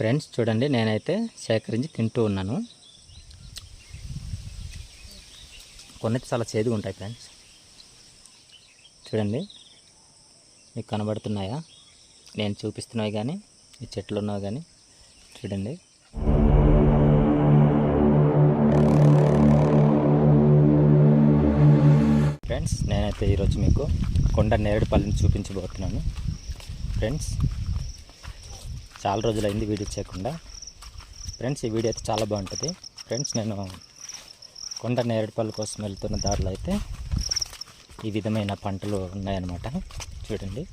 Friends చూడండి, నేనైతే సేకరించి తింటూ ఉన్నాను. కొన్ని చాలా చేదుగా ఉంటాయి ఫ్రెండ్స్. చూడండి, మీకు కనబడుతున్నాయా? నేను చూపిస్తున్నవి కానీ ఈ చెట్లు ఉన్నవి కానీ చూడండి. ఫ్రెండ్స్, నేనైతే ఈరోజు మీకు కొండ నేరేడుపల్లిని చూపించబోతున్నాను. ఫ్రెండ్స్, చాలా రోజులైంది వీడియో చేయకుండా. ఫ్రెండ్స్, ఈ వీడియో అయితే చాలా బాగుంటుంది. ఫ్రెండ్స్, నేను కొండ నేరేడుపల్లి కోసం వెళ్తున్న దారిలో అయితే ఈ విధమైన పంటలు ఉన్నాయన్నమాట. చూడండి,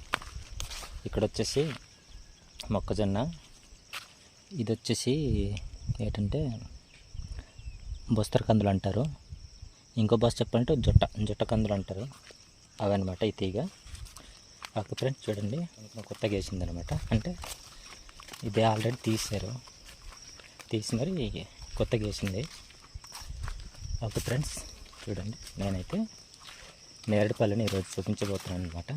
ఇక్కడ వచ్చేసి మొక్కజొన్న, ఇది వచ్చేసి ఏంటంటే బొస్తర కందులు అంటారు, ఇంకో భాష చెప్పాలంటే జొట్ట కందులు అంటారు, అవన్నమాట ఈ తీగ. ఓకే ఫ్రెండ్స్, చూడండి కొత్తగా వేసిందనమాట. అంటే ఇదే ఆల్రెడీ తీసి మరి కొత్తగా వేసింది. ఓకే ఫ్రెండ్స్, చూడండి, నేనైతే నేరేడుపల్లిని ఈరోజు చూపించబోతున్నాను అనమాట.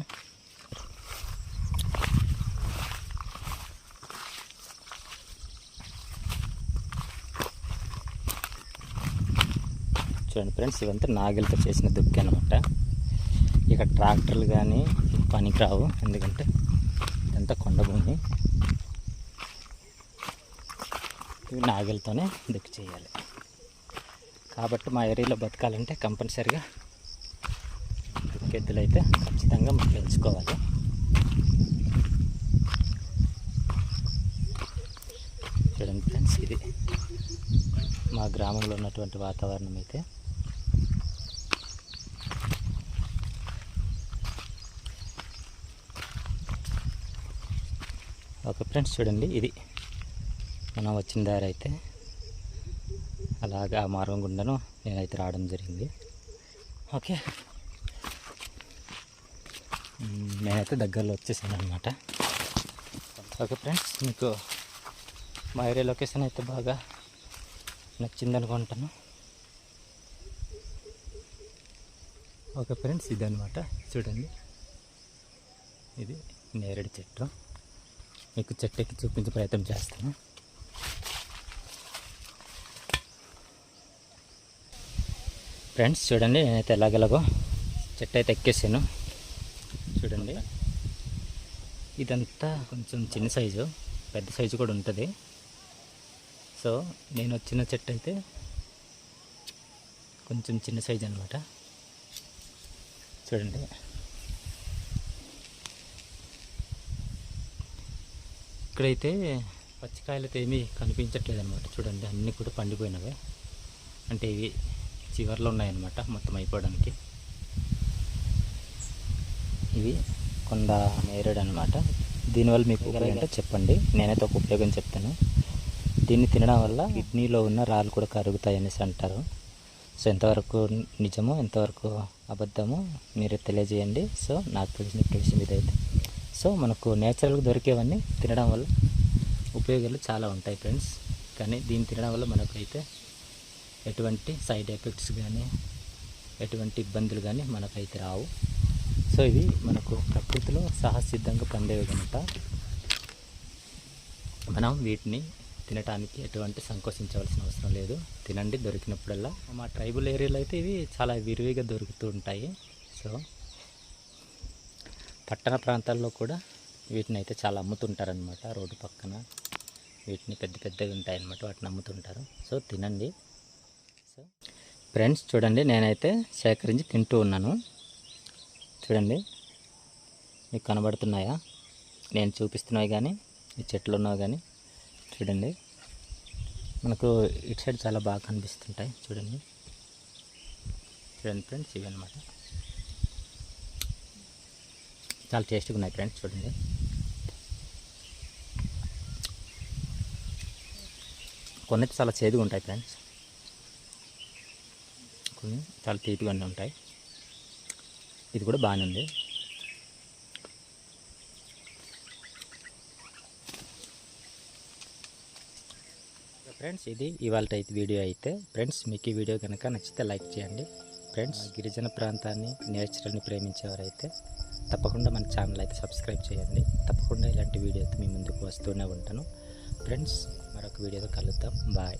చూడండి ఫ్రెండ్స్, ఇవంతా నాగలితో చేసిన దుక్కి అనమాట. ఇక ట్రాక్టర్లు కానీ పనికిరావు, ఎందుకంటే ఇదంతా కొండ భూమి. ఇవి నాగలితోనే దుక్కి చేయాలి. కాబట్టి మా ఏరియాలో బతకాలంటే కంపల్సరిగా దుక్కెద్దులు అయితే ఖచ్చితంగా మనం పెంచుకోవాలి. చూడండి ఫ్రెండ్స్, ఇది మా గ్రామంలో ఉన్నటువంటి వాతావరణం అయితే. ఓకే ఫ్రెండ్స్, చూడండి, ఇది మనం వచ్చిన దారి అయితే. అలాగా ఆ మార్గం గుండాను నేనైతే రావడం జరిగింది. ఓకే, నేనైతే దగ్గరలో వచ్చేసాను అనమాట. ఓకే ఫ్రెండ్స్, మీకు మా ఏరియా లొకేషన్ అయితే బాగా నచ్చింది అనుకుంటాను. ఓకే ఫ్రెండ్స్, ఇదనమాట. చూడండి, ఇది నేరేడు చెట్టు. మీకు చెట్టు ఎక్కి చూపించే ప్రయత్నం చేస్తాను. ఫ్రెండ్స్, చూడండి, నేనైతే ఎలాగెలాగో చెట్టు అయితే ఎక్కేసాను. చూడండి, ఇదంతా కొంచెం చిన్న సైజు, పెద్ద సైజు కూడా ఉంటుంది. సో నేను వచ్చిన చెట్టు అయితే కొంచెం చిన్న సైజు అనమాట. చూడండి, ఇక్కడైతే పచ్చికాయలతో ఏమీ కనిపించట్లేదు అనమాట. చూడండి, అన్నీ కూడా పండిపోయినవే. అంటే ఇవి చివర్లో ఉన్నాయన్నమాట మొత్తం అయిపోవడానికి. ఇవి కొండ నేరేడు అనమాట. దీనివల్ల మీకు అంటే చెప్పండి, నేనైతే ఒక ఉపయోగం చెప్తాను. దీన్ని తినడం వల్ల కిడ్నీలో ఉన్న రాళ్ళు కూడా కరుగుతాయి అనేసి అంటారు. సో ఎంతవరకు నిజమో ఎంతవరకు అబద్ధమో మీరు తెలియజేయండి. సో నాకు తెలిసిన ఇదైతే. సో మనకు నేచురల్గా దొరికేవన్నీ తినడం వల్ల ఉపయోగాలు చాలా ఉంటాయి ఫ్రెండ్స్. కానీ దీన్ని తినడం వల్ల మనకైతే ఎటువంటి సైడ్ ఎఫెక్ట్స్ కానీ ఎటువంటి ఇబ్బందులు కానీ మనకైతే రావు. సో ఇది మనకు ప్రకృతిలో సహసిద్ధంగా పొందేవి కనుక మనం వీటిని తినడానికి ఎటువంటి సంకోచించవలసిన అవసరం లేదు. తినండి దొరికినప్పుడల్లా. మా ట్రైబల్ ఏరియాలో అయితే ఇవి చాలా విరివిగా దొరుకుతూ ఉంటాయి. సో పట్టణ ప్రాంతాల్లో కూడా వీటిని అయితే చాలా అమ్ముతుంటారనమాట. రోడ్డు పక్కన వీటిని పెద్ద పెద్దగా ఉంటాయన్నమాట, వాటిని అమ్ముతుంటారు. సో తినండి. సో ఫ్రెండ్స్, చూడండి, నేనైతే సేకరించి తింటూ ఉన్నాను. చూడండి, మీకు కనబడుతున్నాయా? నేను చూపిస్తున్నవి కానీ ఈ చెట్లు ఉన్నవి కానీ చూడండి. మనకు ఇటు సైడ్ చాలా బాగా కనిపిస్తుంటాయి. చూడండి ఫ్రెండ్స్, ఇవి అనమాట. చాలా టేస్ట్గా ఉన్నాయి ఫ్రెండ్స్. చూడండి, కొన్ని చాలా చేదుగా ఉంటాయి ఫ్రెండ్స్, కొన్ని చాలా తీపిగానే ఉంటాయి. ఇది కూడా బాగానే ఉంది. ఫ్రెండ్స్, ఇది ఇవాళ వీడియో అయితే. ఫ్రెండ్స్, మీకు ఈ వీడియో కనుక నచ్చితే లైక్ చేయండి. ఫ్రెండ్స్, గిరిజన ప్రాంతాన్ని నేచర్ని ప్రేమించేవారైతే తప్పకుండా మన ఛానల్ అయితే సబ్స్క్రైబ్ చేయండి. తప్పకుండా ఇలాంటి వీడియో అయితే మీ ముందుకు వస్తూనే ఉంటాను. ఫ్రెండ్స్ మరొక వీడియోతో కలుద్దాం. బాయ్.